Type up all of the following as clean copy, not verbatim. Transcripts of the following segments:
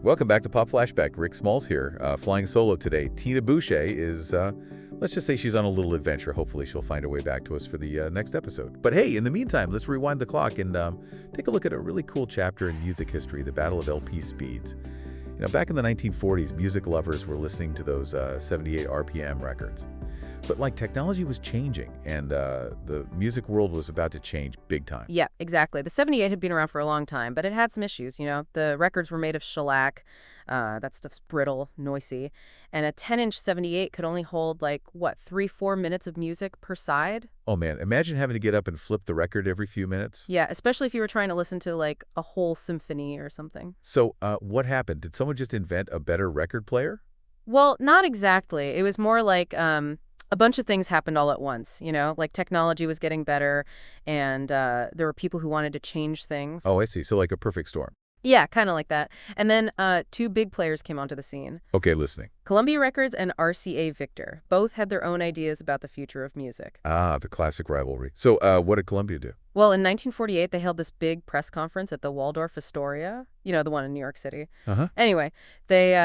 Welcome back to Pop Flashback. Rick Smalls here, flying solo today. Tina Boucher is, let's just say she's on a little adventure. Hopefully she'll find her way back to us for the next episode. But hey, in the meantime, let's rewind the clock and take a look at a really cool chapter in music history, the Battle of LP Speeds. You know, back in the 1940s, music lovers were listening to those 78 RPM records. But like technology was changing and the music world was about to change big time. Yeah, exactly. The 78 had been around for a long time, but it had some issues, you know. The records were made of shellac. That stuff's brittle, noisy. And a 10-inch 78 could only hold, like, what, 3-4 minutes of music per side? Oh, man. Imagine having to get up and flip the record every few minutes. Yeah, especially if you were trying to listen to, like, a whole symphony or something. So what happened? Did someone just invent a better record player? Well, not exactly. It was more like a bunch of things happened all at once, you know? Like technology was getting better, and there were people who wanted to change things. Oh, I see. So like a perfect storm. Yeah, kind of like that. And then two big players came onto the scene. Okay, listening. Columbia Records and RCA Victor. Both had their own ideas about the future of music. Ah, the classic rivalry. So what did Columbia do? Well, in 1948, they held this big press conference at the Waldorf Astoria, you know, the one in New York City. Uh-huh. Anyway, they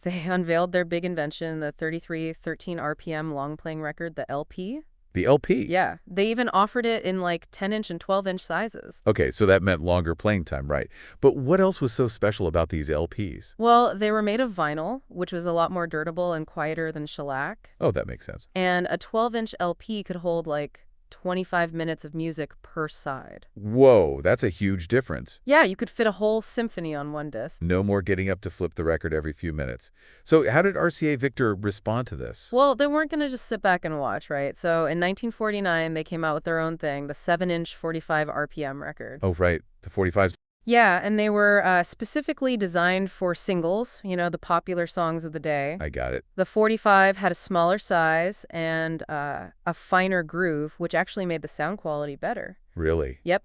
unveiled their big invention, the 3313 RPM long-playing record, the LP. The LP? Yeah. They even offered it in like 10-inch and 12-inch sizes. Okay, so that meant longer playing time, right. But what else was so special about these LPs? Well, they were made of vinyl, which was a lot more durable and quieter than shellac. Oh, that makes sense. And a 12-inch LP could hold like 25 minutes of music per side. Whoa, that's a huge difference. Yeah, you could fit a whole symphony on one disc. No more getting up to flip the record every few minutes. So how did RCA Victor respond to this? Well, they weren't going to just sit back and watch, right? So in 1949, they came out with their own thing, the 7-inch 45 RPM record. Oh, right. The 45s. Yeah, and they were specifically designed for singles, you know, the popular songs of the day. I got it. The 45 had a smaller size and a finer groove, which actually made the sound quality better. Really? Yep.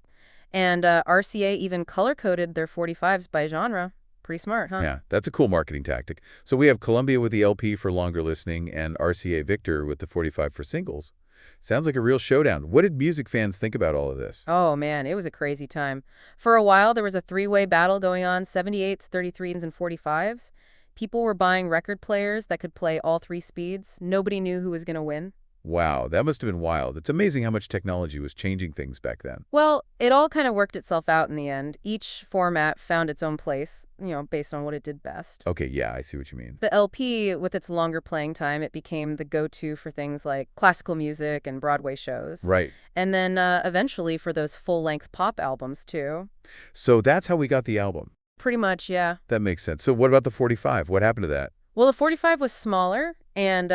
And RCA even color-coded their 45s by genre. Pretty smart, huh? Yeah, that's a cool marketing tactic. So we have Columbia with the LP for longer listening and RCA Victor with the 45 for singles. Sounds like a real showdown. What did music fans think about all of this? Oh, man, it was a crazy time. For a while, there was a three-way battle going on, 78s, 33s, and 45s. People were buying record players that could play all three speeds. Nobody knew who was going to win. Wow, that must have been wild. It's amazing how much technology was changing things back then. Well, it all kind of worked itself out in the end. Each format found its own place, you know, based on what it did best. Okay, yeah, I see what you mean. The LP, with its longer playing time, it became the go-to for things like classical music and Broadway shows. Right. And then eventually for those full-length pop albums, too. So that's how we got the album. Pretty much, yeah. That makes sense. So what about the 45? What happened to that? Well, the 45 was smaller, and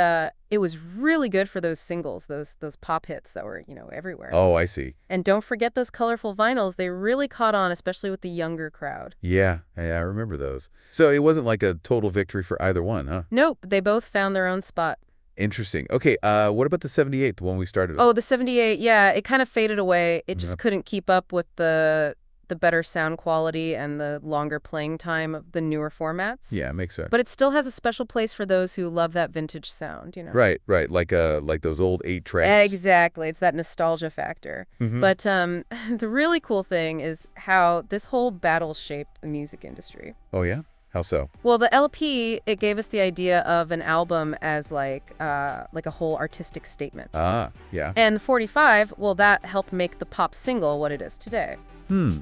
it was really good for those singles, those pop hits that were, you know, everywhere. Oh, I see. And don't forget those colorful vinyls. They really caught on, especially with the younger crowd. Yeah, I remember those. So it wasn't like a total victory for either one, huh? Nope, they both found their own spot. Interesting. Okay, what about the 78, the one we started with? Oh, the 78, yeah, it kind of faded away. It just couldn't keep up with the better sound quality and the longer playing time of the newer formats. Yeah, makes sense. But it still has a special place for those who love that vintage sound, you know. Right, like those old 8-tracks. Exactly. It's that nostalgia factor. But the really cool thing is how this whole battle shaped the music industry. Oh, yeah? How so? Well, the LP, it gave us the idea of an album as like a whole artistic statement. Ah, yeah. And the 45, well, that helped make the pop single what it is today.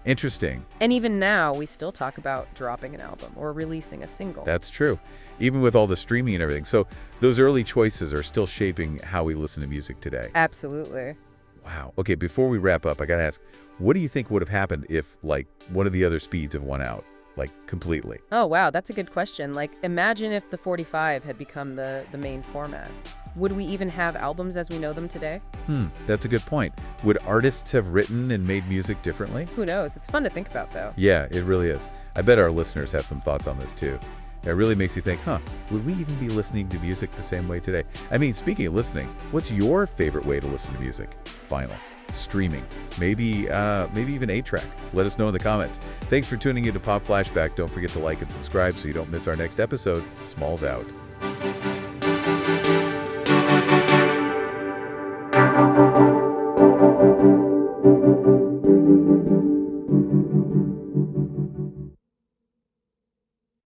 Interesting. And even now, we still talk about dropping an album or releasing a single. That's true. Even with all the streaming and everything. So those early choices are still shaping how we listen to music today. Absolutely. Wow. Okay, before we wrap up, I got to ask, what do you think would have happened if, like, one of the other speeds have won out? Like, completely? Oh, wow, that's a good question. Like, imagine if the 45 had become the main format. Would we even have albums as we know them today? That's a good point. Would artists have written and made music differently? Who knows? It's fun to think about, though. Yeah, it really is. I bet our listeners have some thoughts on this, too. It really makes you think, would we even be listening to music the same way today? I mean, speaking of listening, what's your favorite way to listen to music? Vinyl, streaming, maybe even 8-track. Let us know in the comments. Thanks for tuning in to Pop Flashback. Don't forget to like and subscribe so you don't miss our next episode. Smalls out.